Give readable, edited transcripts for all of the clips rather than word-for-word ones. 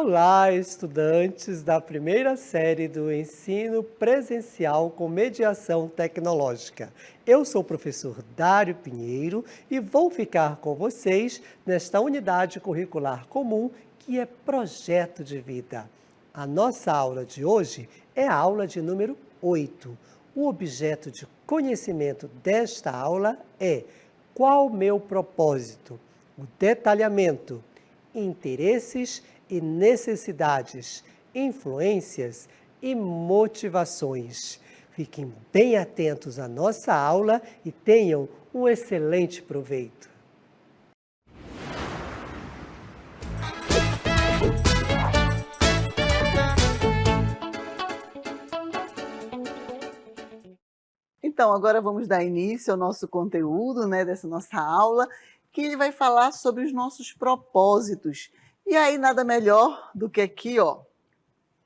Olá, estudantes da primeira série do ensino presencial com mediação tecnológica. Eu sou o professor Dário Pinheiro e vou ficar com vocês nesta unidade curricular comum que é Projeto de Vida. A nossa aula de hoje é a aula de número 8. O objeto de conhecimento desta aula é: qual meu propósito? O detalhamento, interesses e necessidades, influências e motivações. Fiquem bem atentos à nossa aula e tenham um excelente proveito. Então, agora vamos dar início ao nosso conteúdo, dessa nossa aula, que ele vai falar sobre os nossos propósitos. E aí, nada melhor do que aqui, ó.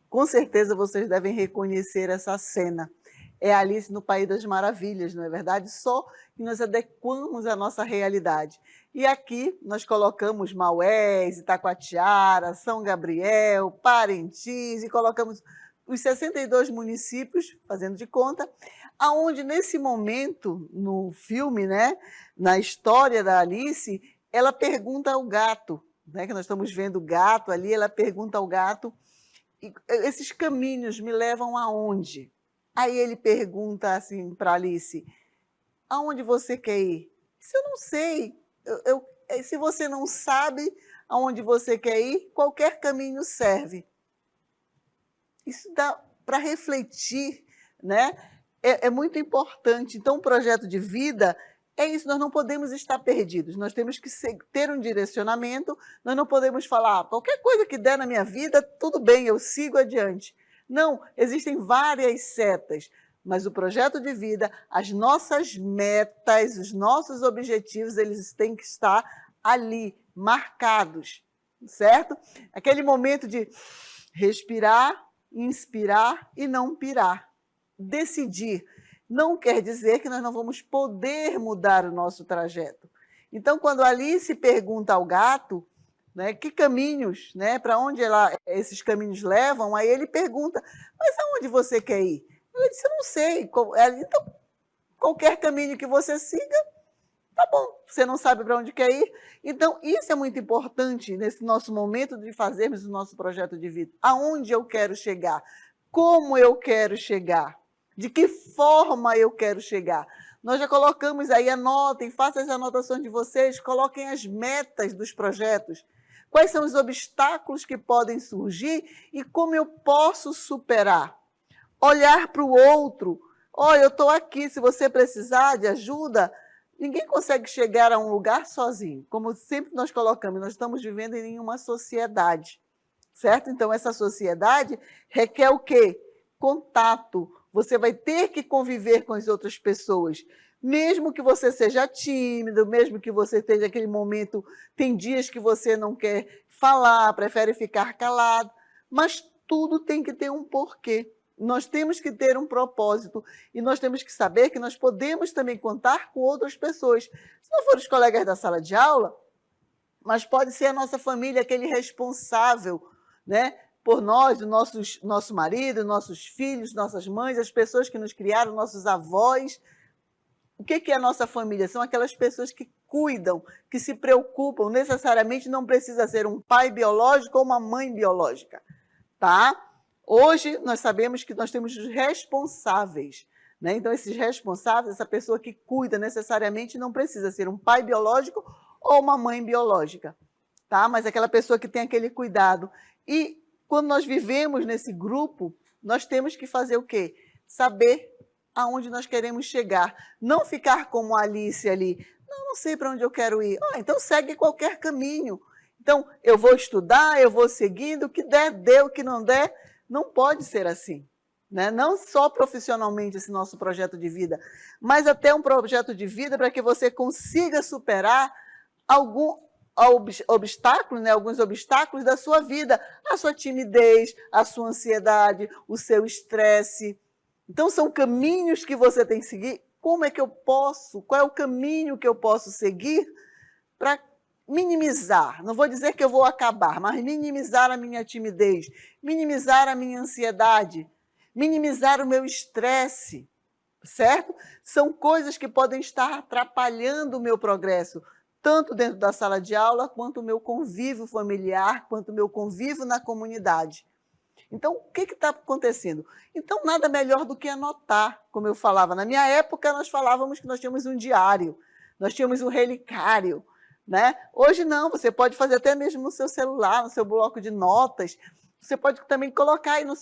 Com certeza vocês devem reconhecer essa cena. É Alice no País das Maravilhas, não é verdade? Só que nós adequamos a nossa realidade. E aqui nós colocamos Maués, Itacoatiara, São Gabriel, Parintins, e colocamos os 62 municípios, fazendo de conta, aonde nesse momento, no filme, na história da Alice, ela pergunta ao gato, que nós estamos vendo o gato ali, ela pergunta ao gato: esses caminhos me levam aonde? Aí ele pergunta assim para Alice: aonde você quer ir? Se eu não sei, se você não sabe aonde você quer ir, qualquer caminho serve. Isso dá para refletir, É muito importante. Então, o projeto de vida é isso, nós não podemos estar perdidos, nós temos que ter um direcionamento, nós não podemos falar, qualquer coisa que der na minha vida, tudo bem, eu sigo adiante. Não, existem várias setas, mas o projeto de vida, as nossas metas, os nossos objetivos, eles têm que estar ali, marcados, certo? Aquele momento de respirar, inspirar e não pirar. Decidir não quer dizer que nós não vamos poder mudar o nosso trajeto. Então, quando Alice pergunta ao gato, que caminhos, para onde esses caminhos levam, aí ele pergunta: mas aonde você quer ir? Ela disse: eu não sei. Então, qualquer caminho que você siga, tá bom, você não sabe para onde quer ir. Então, isso é muito importante nesse nosso momento de fazermos o nosso projeto de vida. Aonde eu quero chegar? Como eu quero chegar? De que forma eu quero chegar? Nós já colocamos aí, anotem, façam as anotações de vocês, coloquem as metas dos projetos. Quais são os obstáculos que podem surgir e como eu posso superar? Olhar para o outro. Olha, eu estou aqui, se você precisar de ajuda. Ninguém consegue chegar a um lugar sozinho. Como sempre nós colocamos, nós estamos vivendo em uma sociedade, certo? Então, essa sociedade requer o quê? Contato. Você vai ter que conviver com as outras pessoas. Mesmo que você seja tímido, mesmo que você esteja naquele momento, tem dias que você não quer falar, prefere ficar calado, mas tudo tem que ter um porquê. Nós temos que ter um propósito e nós temos que saber que nós podemos também contar com outras pessoas. Se não for os colegas da sala de aula, mas pode ser a nossa família, aquele responsável, por nós, o nosso marido, nossos filhos, nossas mães, as pessoas que nos criaram, nossos avós. O que é a nossa família? São aquelas pessoas que cuidam, que se preocupam. Necessariamente não precisa ser um pai biológico ou uma mãe biológica, tá? Hoje nós sabemos que nós temos os responsáveis, Então, esses responsáveis, essa pessoa que cuida, necessariamente não precisa ser um pai biológico ou uma mãe biológica, tá? Mas aquela pessoa que tem aquele cuidado. E quando nós vivemos nesse grupo, nós temos que fazer o quê? Saber aonde nós queremos chegar. Não ficar como a Alice ali. Não sei para onde eu quero ir. Então segue qualquer caminho. Então, eu vou estudar, eu vou seguindo, o que der, deu, o que não der. Não pode ser assim. Não só profissionalmente esse nosso projeto de vida, mas até um projeto de vida para que você consiga superar alguns obstáculos da sua vida, a sua timidez, a sua ansiedade, o seu estresse. Então, são caminhos que você tem que seguir. Como é que eu posso? Qual é o caminho que eu posso seguir para minimizar, não vou dizer que eu vou acabar, mas minimizar a minha timidez, minimizar a minha ansiedade, minimizar o meu estresse, certo? São coisas que podem estar atrapalhando o meu progresso, tanto dentro da sala de aula, quanto o meu convívio familiar, quanto o meu convívio na comunidade. Então, o que está acontecendo? Então, nada melhor do que anotar, como eu falava. Na minha época, nós falávamos que nós tínhamos um diário, nós tínhamos um relicário, né? Hoje não, você pode fazer até mesmo no seu celular, no seu bloco de notas. Você pode também colocar aí no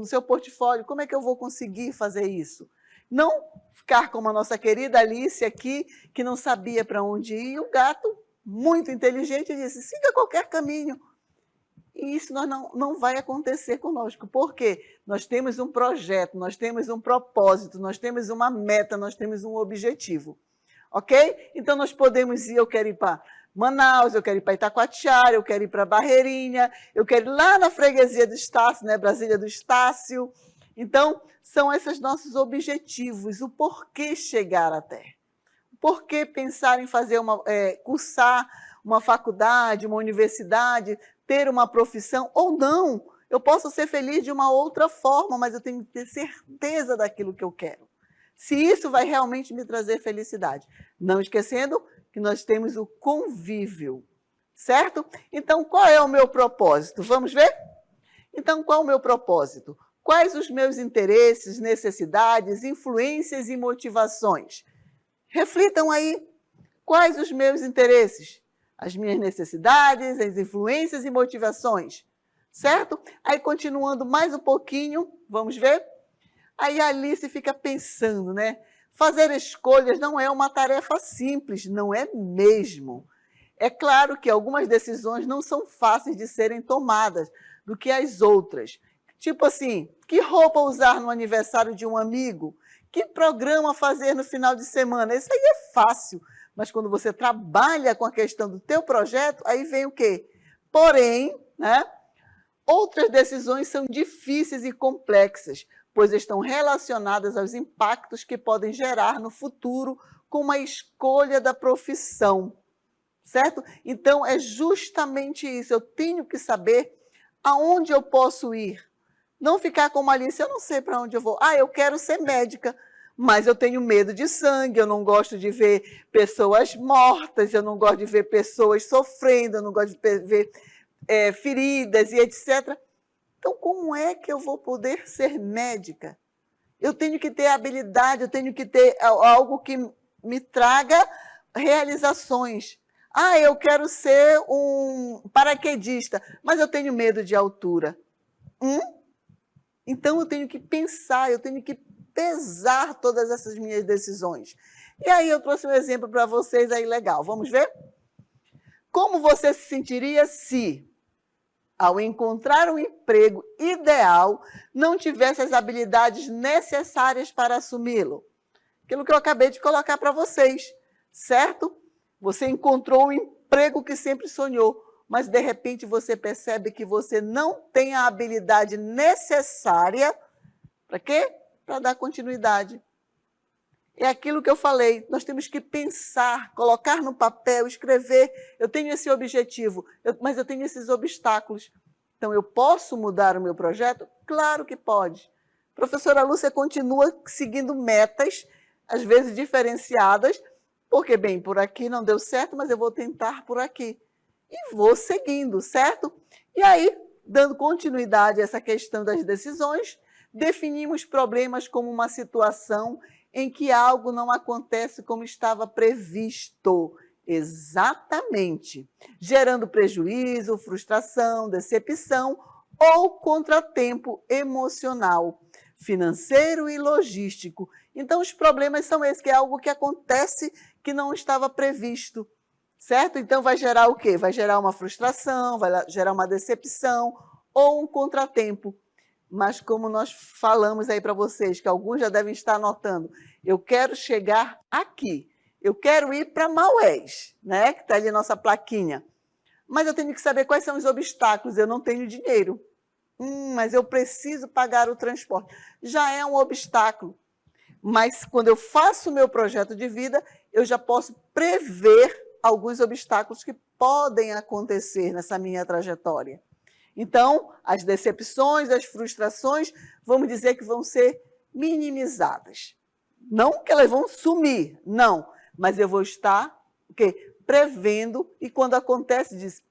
seu portfólio. Como é que eu vou conseguir fazer isso? Não ficar como a nossa querida Alice aqui, que não sabia para onde ir, e o gato, muito inteligente, disse, siga qualquer caminho. E isso não vai acontecer conosco. Por quê? Nós temos um projeto, nós temos um propósito, nós temos uma meta, nós temos um objetivo. Ok? Então, nós podemos ir, eu quero ir para Manaus, eu quero ir para Itacoatiara, eu quero ir para Barreirinha, eu quero ir lá na freguesia do Estácio, né? Brasília do Estácio. Então, são esses nossos objetivos, o porquê chegar até. O porquê pensar em fazer cursar uma faculdade, uma universidade, ter uma profissão, ou não. Eu posso ser feliz de uma outra forma, mas eu tenho que ter certeza daquilo que eu quero. Se isso vai realmente me trazer felicidade. Não esquecendo que nós temos o convívio, certo? Então, qual é o meu propósito? Vamos ver? Então, qual é o meu propósito? Quais os meus interesses, necessidades, influências e motivações? Reflitam aí. Quais os meus interesses? As minhas necessidades, as influências e motivações, certo? Aí, continuando mais um pouquinho, vamos ver? Aí a Alice fica pensando, né? Fazer escolhas não é uma tarefa simples, não é mesmo. É claro que algumas decisões não são fáceis de serem tomadas do que as outras. Tipo assim, que roupa usar no aniversário de um amigo? Que programa fazer no final de semana? Isso aí é fácil. Mas quando você trabalha com a questão do teu projeto, aí vem o quê? Porém, né, outras decisões são difíceis e complexas, pois estão relacionadas aos impactos que podem gerar no futuro com a escolha da profissão, certo? Então, é justamente isso. Eu tenho que saber aonde eu posso ir. Não ficar como Alice, eu não sei para onde eu vou. Ah, eu quero ser médica. Mas eu tenho medo de sangue, eu não gosto de ver pessoas mortas, eu não gosto de ver pessoas sofrendo, eu não gosto de ver feridas e etc. Então, como é que eu vou poder ser médica? Eu tenho que ter habilidade, eu tenho que ter algo que me traga realizações. Ah, eu quero ser um paraquedista, mas eu tenho medo de altura. Então, eu tenho que pensar, eu tenho que pesar todas essas minhas decisões. E aí eu trouxe um exemplo para vocês aí legal. Vamos ver? Como você se sentiria se, ao encontrar um emprego ideal, não tivesse as habilidades necessárias para assumi-lo? Aquilo que eu acabei de colocar para vocês, certo? Você encontrou o emprego que sempre sonhou, mas de repente você percebe que você não tem a habilidade necessária para quê? Para dar continuidade. É aquilo que eu falei, nós temos que pensar, colocar no papel, escrever. Eu tenho esse objetivo, mas eu tenho esses obstáculos. Então, eu posso mudar o meu projeto? Claro que pode. Professora Lúcia continua seguindo metas, às vezes diferenciadas, porque, bem, por aqui não deu certo, mas eu vou tentar por aqui. E vou seguindo, certo? E aí, dando continuidade a essa questão das decisões, definimos problemas como uma situação em que algo não acontece como estava previsto. Exatamente. Gerando prejuízo, frustração, decepção ou contratempo emocional, financeiro e logístico. Então, os problemas são esses, que é algo que acontece que não estava previsto, certo? Então, vai gerar o quê? Vai gerar uma frustração, vai gerar uma decepção ou um contratempo. Mas como nós falamos aí para vocês, que alguns já devem estar anotando, eu quero chegar aqui, eu quero ir para Maués, né? Que está ali a nossa plaquinha. Mas eu tenho que saber quais são os obstáculos, eu não tenho dinheiro. Mas eu preciso pagar o transporte. Já é um obstáculo. Mas quando eu faço o meu projeto de vida, eu já posso prever alguns obstáculos que podem acontecer nessa minha trajetória. Então, as decepções, as frustrações, vamos dizer que vão ser minimizadas. Não que elas vão sumir, não, mas eu vou estar o quê? Prevendo, e quando acontece, diz,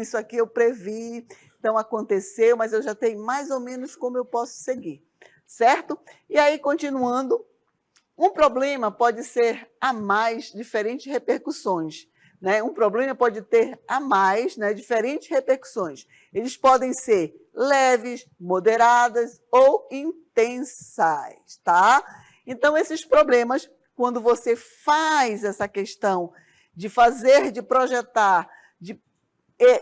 isso aqui eu previ, então aconteceu, mas eu já tenho mais ou menos como eu posso seguir, certo? E aí, continuando, um problema pode ser a mais diferentes repercussões, né? Um problema pode ter a mais, né, diferentes repercussões. Eles podem ser leves, moderadas ou intensas, tá? Então, esses problemas, quando você faz essa questão de fazer, de projetar, de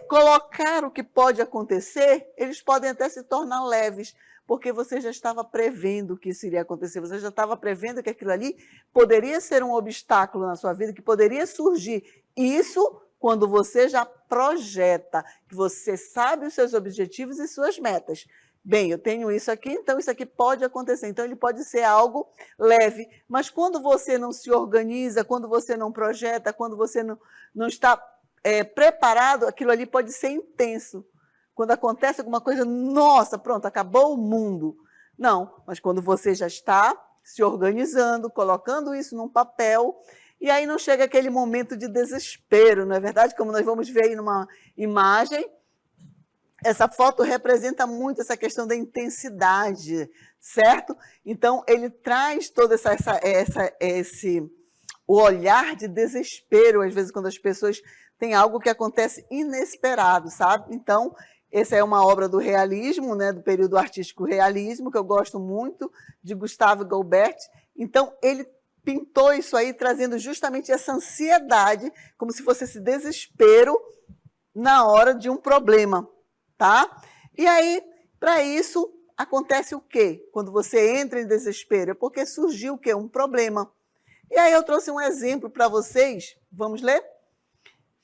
colocar o que pode acontecer, eles podem até se tornar leves, porque você já estava prevendo que isso iria acontecer, você já estava prevendo que aquilo ali poderia ser um obstáculo na sua vida, que poderia surgir. Isso quando você já projeta, que você sabe os seus objetivos e suas metas. Bem, eu tenho isso aqui, então isso aqui pode acontecer. Então, ele pode ser algo leve, mas quando você não se organiza, quando você não projeta, quando você não está preparado, aquilo ali pode ser intenso. Quando acontece alguma coisa, nossa, pronto, acabou o mundo. Não, mas quando você já está se organizando, colocando isso num papel, e aí não chega aquele momento de desespero, não é verdade? Como nós vamos ver aí numa imagem, essa foto representa muito essa questão da intensidade, certo? Então, ele traz todo o olhar de desespero, às vezes, quando as pessoas têm algo que acontece inesperado, sabe? Então, essa é uma obra do realismo, né, do período artístico realismo, que eu gosto muito, de Gustave Gaubert. Então, ele pintou isso aí, trazendo justamente essa ansiedade, como se fosse esse desespero na hora de um problema, tá? E aí, para isso, acontece o quê? Quando você entra em desespero, é porque surgiu o quê? Um problema. E aí eu trouxe um exemplo para vocês, vamos ler?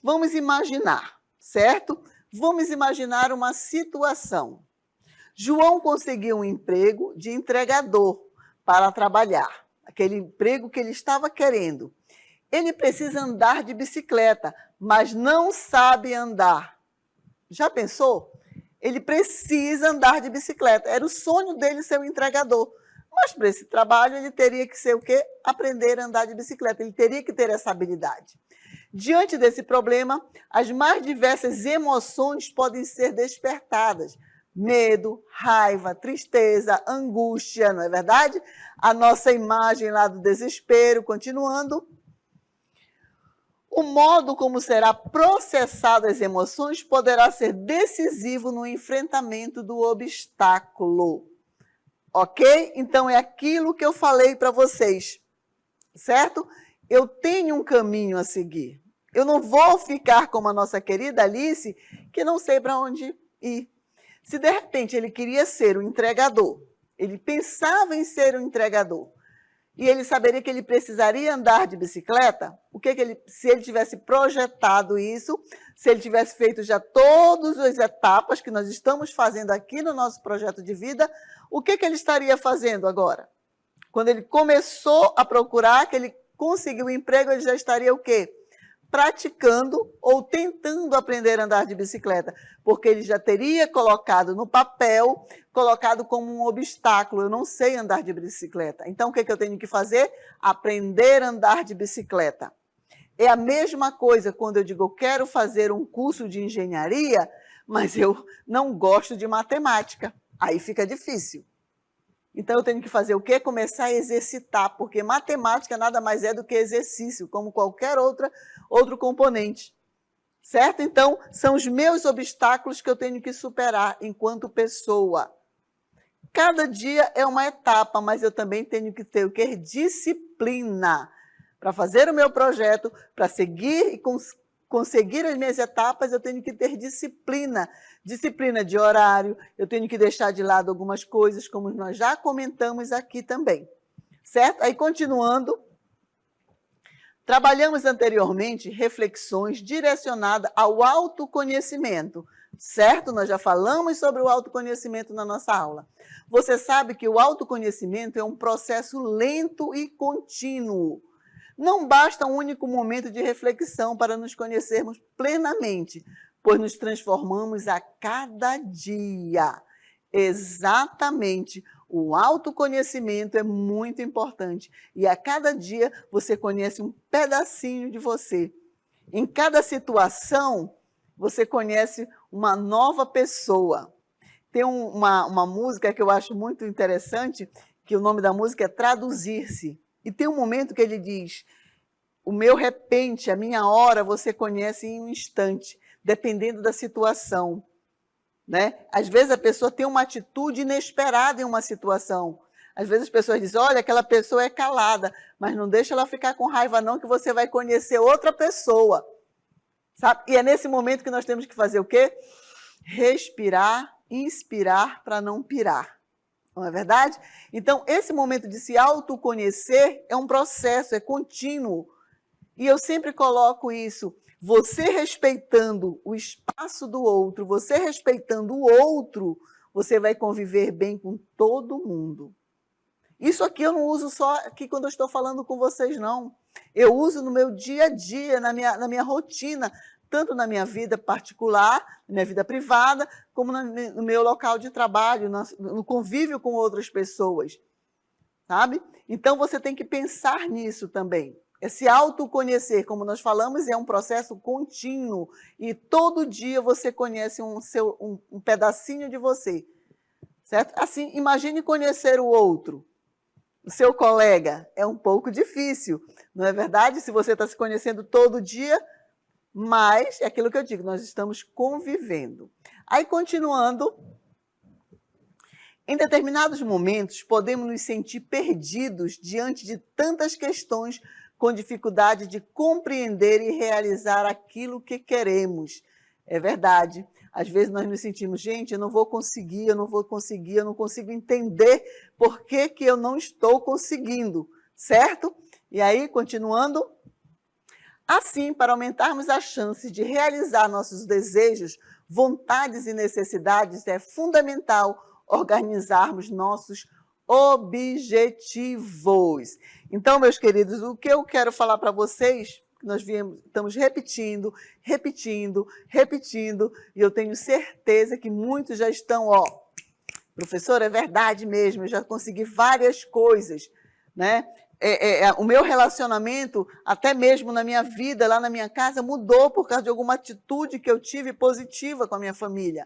Vamos imaginar, certo? Vamos imaginar uma situação. João conseguiu um emprego de entregador para trabalhar, aquele emprego que ele estava querendo. Ele precisa andar de bicicleta, mas não sabe andar. Já pensou? Ele precisa andar de bicicleta. Era o sonho dele ser um entregador. Mas para esse trabalho ele teria que ser o quê? Aprender a andar de bicicleta. Ele teria que ter essa habilidade. Diante desse problema, as mais diversas emoções podem ser despertadas. Medo, raiva, tristeza, angústia, não é verdade? A nossa imagem lá do desespero, continuando. O modo como será processadas as emoções poderá ser decisivo no enfrentamento do obstáculo. Ok? Então, é aquilo que eu falei para vocês, certo? Eu tenho um caminho a seguir. Eu não vou ficar como a nossa querida Alice, que não sei para onde ir. Se, de repente, ele queria ser um entregador, ele pensava em ser um entregador, e ele saberia que ele precisaria andar de bicicleta, se ele tivesse projetado isso, se ele tivesse feito já todas as etapas que nós estamos fazendo aqui no nosso projeto de vida, o que ele estaria fazendo agora? Quando ele começou a procurar, que ele conseguiu o emprego, ele já estaria o quê? Praticando ou tentando aprender a andar de bicicleta, porque ele já teria colocado no papel, colocado como um obstáculo, eu não sei andar de bicicleta. Então, o que eu tenho que fazer? Aprender a andar de bicicleta. É a mesma coisa quando eu digo, eu quero fazer um curso de engenharia, mas eu não gosto de matemática. Aí fica difícil. Então, eu tenho que fazer o quê? Começar a exercitar, porque matemática nada mais é do que exercício, como qualquer outro componente. Certo? Então, são os meus obstáculos que eu tenho que superar enquanto pessoa. Cada dia é uma etapa, mas eu também tenho que ter o quê? Disciplina. Para fazer o meu projeto, para seguir e conseguir as minhas etapas, eu tenho que ter disciplina. Disciplina de horário, eu tenho que deixar de lado algumas coisas, como nós já comentamos aqui também. Certo? Aí, continuando, trabalhamos anteriormente reflexões direcionadas ao autoconhecimento. Certo? Nós já falamos sobre o autoconhecimento na nossa aula. Você sabe que o autoconhecimento é um processo lento e contínuo. Não basta um único momento de reflexão para nos conhecermos plenamente, pois nos transformamos a cada dia. Exatamente. O autoconhecimento é muito importante. E a cada dia você conhece um pedacinho de você. Em cada situação, você conhece uma nova pessoa. Tem uma música que eu acho muito interessante, que o nome da música é Traduzir-se. E tem um momento que ele diz: o meu repente, a minha hora, você conhece em um instante, dependendo da situação. Né? Às vezes a pessoa tem uma atitude inesperada em uma situação. Às vezes as pessoas dizem: olha, aquela pessoa é calada, mas não deixa ela ficar com raiva não, que você vai conhecer outra pessoa. Sabe? E é nesse momento que nós temos que fazer o quê? Respirar, inspirar para não pirar. Não é verdade? Então, esse momento de se autoconhecer é um processo, é contínuo. E eu sempre coloco isso: você respeitando o espaço do outro, você respeitando o outro, você vai conviver bem com todo mundo. Isso aqui eu não uso só aqui quando eu estou falando com vocês, não. Eu uso no meu dia a dia, na minha rotina, tanto na minha vida particular, na minha vida privada, como no meu local de trabalho, no convívio com outras pessoas, sabe? Então, você tem que pensar nisso também. Esse autoconhecer, como nós falamos, é um processo contínuo, e todo dia você conhece um pedacinho de você, certo? Assim, imagine conhecer o outro. O seu colega é um pouco difícil, não é verdade? Se você está se conhecendo todo dia, mas é aquilo que eu digo, nós estamos convivendo. Aí, continuando, em determinados momentos, podemos nos sentir perdidos diante de tantas questões, com dificuldade de compreender e realizar aquilo que queremos. É verdade. Às vezes nós nos sentimos: gente, eu não vou conseguir, eu não consigo entender por que eu não estou conseguindo, certo? E aí, continuando, assim, para aumentarmos as chances de realizar nossos desejos, vontades e necessidades, é fundamental organizarmos nossos objetivos. Então, meus queridos, o que eu quero falar para vocês, nós estamos repetindo, e eu tenho certeza que muitos já estão, professor, é verdade mesmo, eu já consegui várias coisas, né? O meu relacionamento, até mesmo na minha vida, lá na minha casa, mudou por causa de alguma atitude que eu tive positiva com a minha família.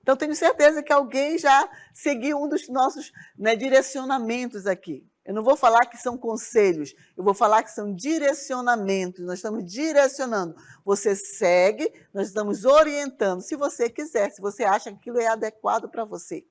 Então, tenho certeza que alguém já seguiu um dos nossos, né, direcionamentos aqui. Eu não vou falar que são conselhos, eu vou falar que são direcionamentos. Nós estamos direcionando. Você segue, nós estamos orientando, se você quiser, se você acha que aquilo é adequado para você.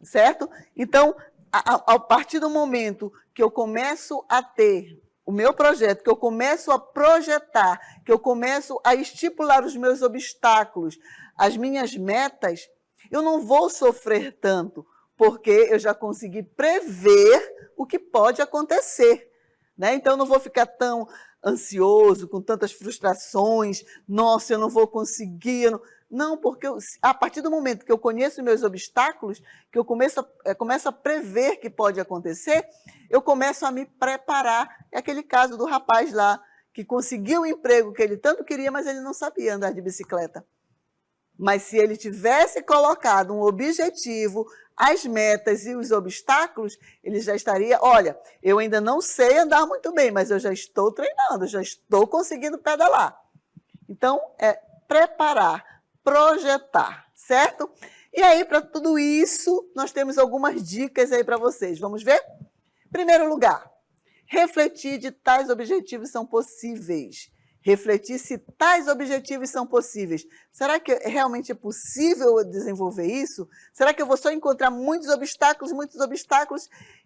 Certo? Então, a partir do momento que eu começo a ter o meu projeto, que eu começo a projetar, que eu começo a estipular os meus obstáculos, as minhas metas, eu não vou sofrer tanto, porque eu já consegui prever o que pode acontecer, né? Então, eu não vou ficar tão ansioso, com tantas frustrações: nossa, eu não vou conseguir. Não, porque a partir do momento que eu conheço meus obstáculos, que eu começo a prever que pode acontecer, eu começo a me preparar. É aquele caso do rapaz lá, que conseguiu o emprego que ele tanto queria, mas ele não sabia andar de bicicleta. Mas se ele tivesse colocado um objetivo, as metas e os obstáculos, ele já estaria: olha, eu ainda não sei andar muito bem, mas eu já estou treinando, já estou conseguindo pedalar. Então, é preparar, projetar, certo? E aí, para tudo isso, nós temos algumas dicas aí para vocês. Vamos ver? Primeiro lugar, refletir de tais objetivos são possíveis. Refletir se tais objetivos são possíveis. Será que realmente é possível eu desenvolver isso? Será que eu vou só encontrar muitos obstáculos,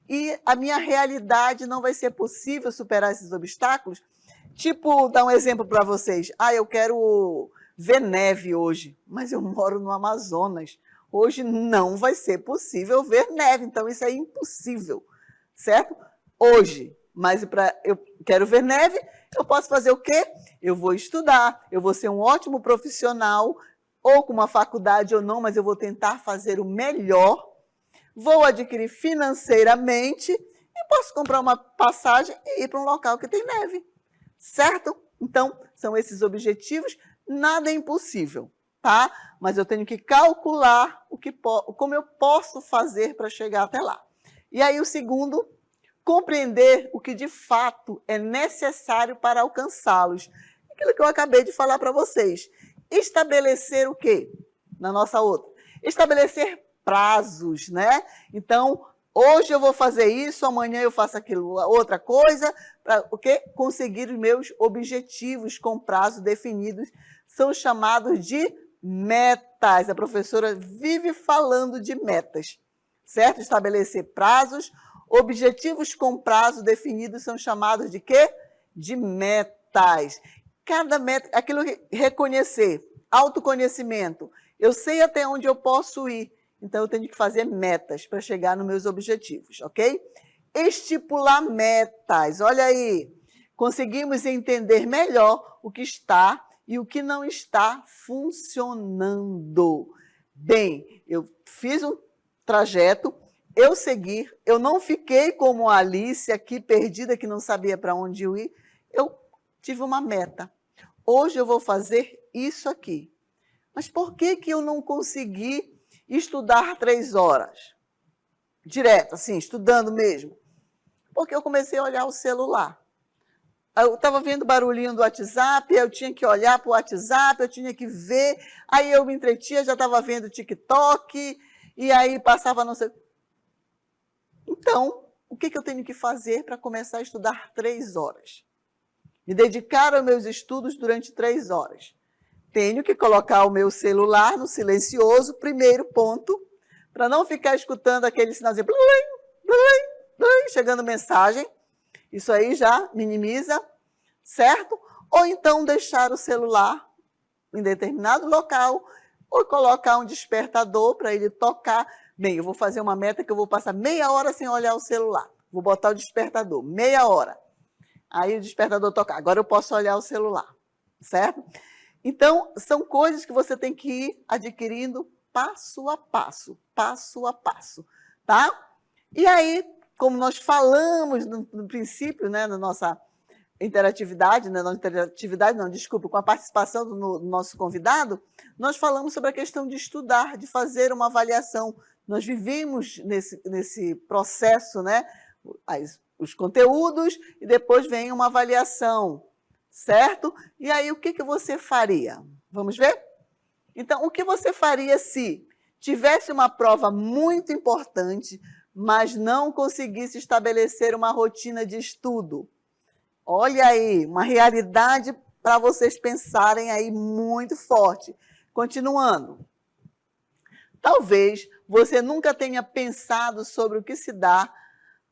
e a minha realidade não vai ser possível superar esses obstáculos? Tipo, dar um exemplo para vocês. Eu quero ver neve hoje, mas eu moro no Amazonas. Hoje não vai ser possível ver neve, então isso é impossível, certo? Hoje. Mas eu quero ver neve, eu posso fazer o quê? Eu vou estudar, eu vou ser um ótimo profissional, ou com uma faculdade ou não, mas eu vou tentar fazer o melhor, vou adquirir financeiramente Eu posso comprar uma passagem e ir para um local que tem neve, certo? Então, são esses objetivos, nada é impossível, tá? Mas eu tenho que calcular como eu posso fazer para chegar até lá. E aí o segundo, compreender o que de fato é necessário para alcançá-los. Aquilo que eu acabei de falar para vocês. Estabelecer o quê? Na nossa outra. Estabelecer prazos, né? Então, hoje eu vou fazer isso, amanhã eu faço aquilo, outra coisa, para o quê? Conseguir os meus objetivos com prazos definidos. São chamados de metas. A professora vive falando de metas, certo? Estabelecer prazos. Objetivos com prazo definido são chamados de quê? De metas. Cada meta, aquilo que reconhecer, autoconhecimento. Eu sei até onde eu posso ir, então eu tenho que fazer metas para chegar nos meus objetivos, ok? Estipular metas, olha aí. Conseguimos entender melhor o que está e o que não está funcionando. Bem, eu fiz um trajeto, eu segui, eu não fiquei como a Alice aqui, perdida, que não sabia para onde eu ir. Eu tive uma meta. Hoje eu vou fazer isso aqui. Mas por que eu não consegui estudar 3 horas? Direto, assim, estudando mesmo. Porque eu comecei a olhar o celular. Eu estava vendo barulhinho do WhatsApp, eu tinha que olhar para o WhatsApp, eu tinha que ver, aí eu me entretia, já estava vendo TikTok, e aí passava não sei... Então, o que eu tenho que fazer para começar a estudar 3 horas? Me dedicar aos meus estudos durante 3 horas. Tenho que colocar o meu celular no silencioso, primeiro ponto, para não ficar escutando aquele sinalzinho, chegando mensagem. Isso aí já minimiza, certo? Ou então deixar o celular em determinado local, ou colocar um despertador para ele tocar. Bem, eu vou fazer uma meta que eu vou passar meia hora sem olhar o celular. Vou botar o despertador, meia hora. Aí o despertador tocar. Agora eu posso olhar o celular, certo? Então, são coisas que você tem que ir adquirindo passo a passo, tá? E aí, como nós falamos no princípio, né, na nossa interatividade, com a participação do nosso convidado, nós falamos sobre a questão de estudar, de fazer uma avaliação. Nós vivemos nesse processo, né? Os conteúdos e depois vem uma avaliação, certo? E aí, o que você faria? Vamos ver? Então, o que você faria se tivesse uma prova muito importante, mas não conseguisse estabelecer uma rotina de estudo? Olha aí, uma realidade para vocês pensarem aí muito forte. Continuando. Talvez você nunca tenha pensado sobre o que se dá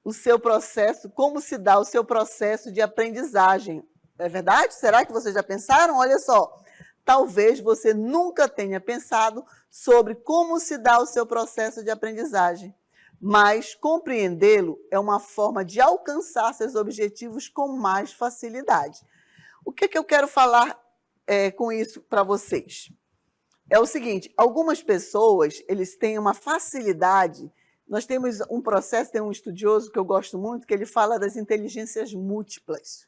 o seu processo, como se dá o seu processo de aprendizagem. É verdade? Será que vocês já pensaram? Olha só, talvez você nunca tenha pensado sobre como se dá o seu processo de aprendizagem, mas compreendê-lo é uma forma de alcançar seus objetivos com mais facilidade. O que eu quero falar com isso para vocês? É o seguinte, algumas pessoas, eles têm uma facilidade. Nós temos um processo, tem um estudioso que eu gosto muito, que ele fala das inteligências múltiplas.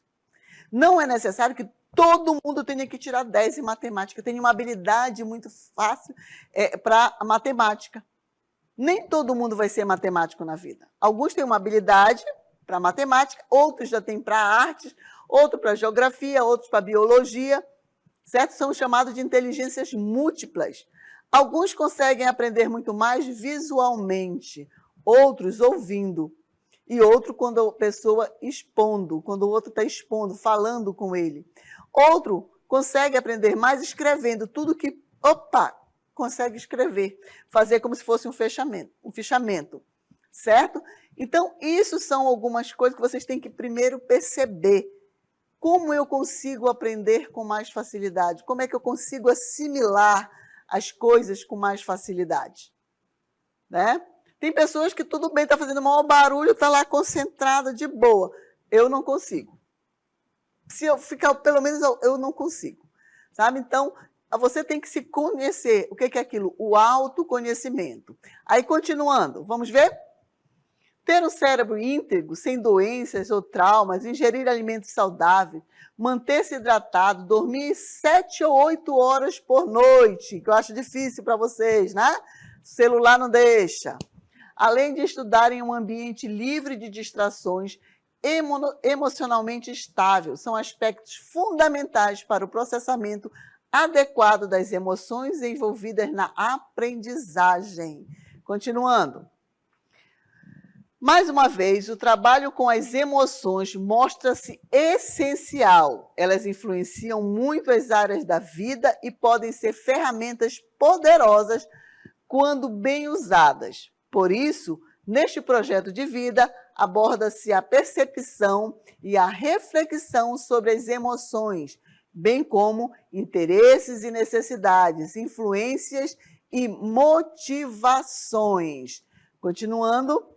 Não é necessário que todo mundo tenha que tirar 10 em matemática, tem uma habilidade muito fácil para a matemática. Nem todo mundo vai ser matemático na vida. Alguns têm uma habilidade para matemática, outros já têm para artes, outros para geografia, outros para biologia, certo? São chamados de inteligências múltiplas. Alguns conseguem aprender muito mais visualmente, outros ouvindo, e outro quando a pessoa expondo, quando o outro está expondo, falando com ele. Outro consegue aprender mais escrevendo, tudo que, consegue escrever, fazer como se fosse um fichamento, certo? Então, isso são algumas coisas que vocês têm que primeiro perceber. Como eu consigo aprender com mais facilidade? Como é que eu consigo assimilar as coisas com mais facilidade? Né? Tem pessoas que tudo bem, está fazendo o maior barulho, está lá concentrada, de boa. Eu não consigo. Se eu ficar, pelo menos eu não consigo. Sabe? Então, você tem que se conhecer. O que é aquilo? O autoconhecimento. Aí, continuando, vamos ver? Ter o cérebro íntegro, sem doenças ou traumas, ingerir alimentos saudáveis, manter-se hidratado, dormir 7 ou 8 horas por noite, que eu acho difícil para vocês, né? O celular não deixa. Além de estudar em um ambiente livre de distrações, emocionalmente estável, são aspectos fundamentais para o processamento adequado das emoções envolvidas na aprendizagem. Continuando. Mais uma vez, o trabalho com as emoções mostra-se essencial. Elas influenciam muito as áreas da vida e podem ser ferramentas poderosas quando bem usadas. Por isso, neste projeto de vida, aborda-se a percepção e a reflexão sobre as emoções, bem como interesses e necessidades, influências e motivações. Continuando.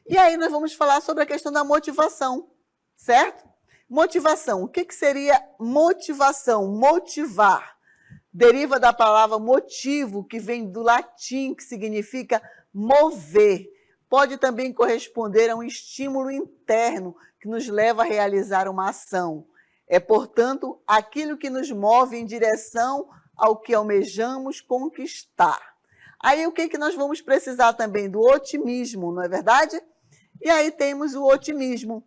E aí nós vamos falar sobre a questão da motivação, certo? Motivação. O que seria motivação? Motivar. Deriva da palavra motivo, que vem do latim, que significa mover. Pode também corresponder a um estímulo interno que nos leva a realizar uma ação. É, portanto, aquilo que nos move em direção ao que almejamos conquistar. Aí o que nós vamos precisar também? Do otimismo, não é verdade? E aí temos o otimismo.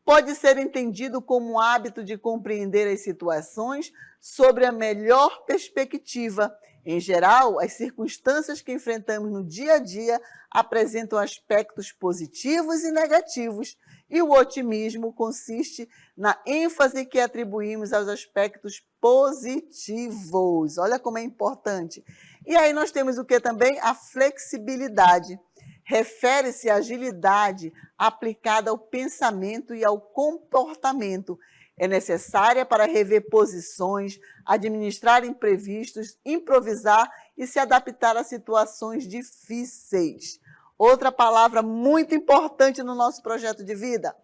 Pode ser entendido como um hábito de compreender as situações sobre a melhor perspectiva. Em geral, as circunstâncias que enfrentamos no dia a dia apresentam aspectos positivos e negativos, e o otimismo consiste na ênfase que atribuímos aos aspectos positivos. Olha como é importante. E aí nós temos o que também? A flexibilidade. Refere-se à agilidade aplicada ao pensamento e ao comportamento. É necessária para rever posições, administrar imprevistos, improvisar e se adaptar a situações difíceis. Outra palavra muito importante no nosso projeto de vida: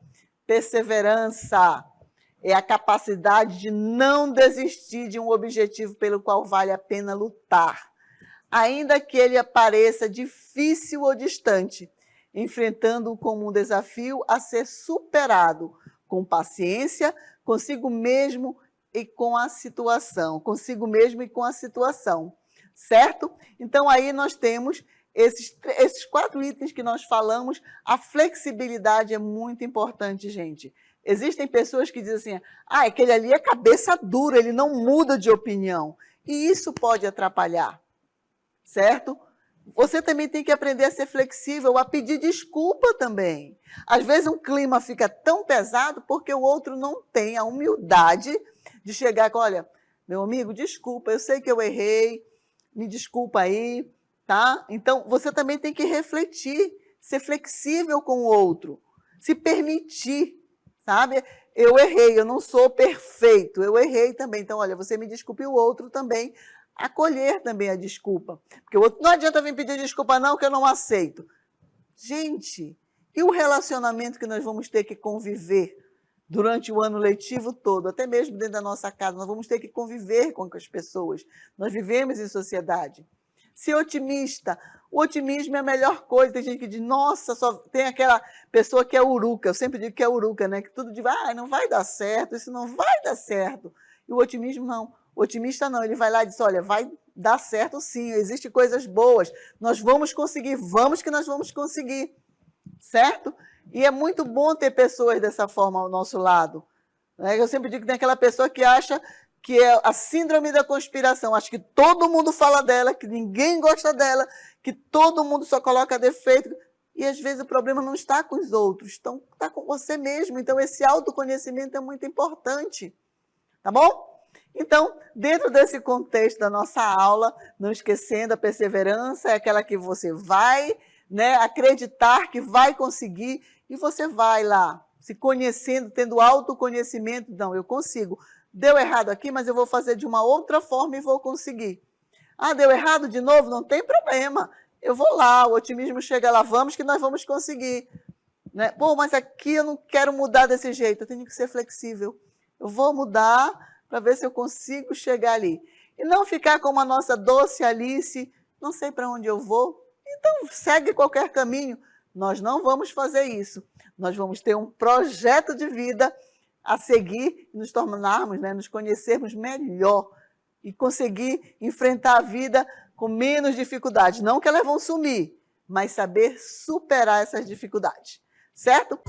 perseverança. É a capacidade de não desistir de um objetivo pelo qual vale a pena lutar, ainda que ele pareça difícil ou distante, enfrentando-o como um desafio a ser superado, com paciência, consigo mesmo e com a situação, certo? Então, aí nós temos esses 4 itens que nós falamos. A flexibilidade é muito importante, gente. Existem pessoas que dizem assim, aquele ali é cabeça dura, ele não muda de opinião. E isso pode atrapalhar, certo? Você também tem que aprender a ser flexível, a pedir desculpa também. Às vezes um clima fica tão pesado porque o outro não tem a humildade de chegar com, olha, meu amigo, desculpa, eu sei que eu errei, me desculpa aí, tá? Então, você também tem que refletir, ser flexível com o outro, se permitir, sabe? Eu errei, eu não sou perfeito, eu errei também. Então, olha, você me desculpe, e o outro também acolher também a desculpa. Porque o outro, não adianta vir pedir desculpa não, que eu não aceito. Gente, e o relacionamento que nós vamos ter que conviver durante o ano letivo todo, até mesmo dentro da nossa casa, nós vamos ter que conviver com as pessoas. Nós vivemos em sociedade. Ser otimista. O otimismo é a melhor coisa. Tem gente que diz, nossa, só tem aquela pessoa que é uruca. Eu sempre digo que é uruca, né? Que tudo diz, não vai dar certo, isso não vai dar certo. E o otimismo não. O otimista não, ele vai lá e diz, olha, vai dar certo sim, existem coisas boas, nós vamos conseguir, vamos que nós vamos conseguir, certo? E é muito bom ter pessoas dessa forma ao nosso lado. Eu sempre digo que tem aquela pessoa que acha que é a síndrome da conspiração, acha que todo mundo fala dela, que ninguém gosta dela, que todo mundo só coloca defeito, e às vezes o problema não está com os outros, então está com você mesmo. Então esse autoconhecimento é muito importante, tá bom? Então, dentro desse contexto da nossa aula, não esquecendo, a perseverança é aquela que você vai, né, acreditar que vai conseguir, e você vai lá, se conhecendo, tendo autoconhecimento. Não, eu consigo. Deu errado aqui, mas eu vou fazer de uma outra forma e vou conseguir. Deu errado de novo? Não tem problema. Eu vou lá, o otimismo chega lá, vamos que nós vamos conseguir. Né? Pô, mas aqui eu não quero mudar desse jeito, eu tenho que ser flexível. Eu vou mudar para ver se eu consigo chegar ali. E não ficar como a nossa doce Alice, não sei para onde eu vou, então segue qualquer caminho. Nós não vamos fazer isso. Nós vamos ter um projeto de vida a seguir, nos tornarmos, nos conhecermos melhor e conseguir enfrentar a vida com menos dificuldades. Não que elas vão sumir, mas saber superar essas dificuldades, certo?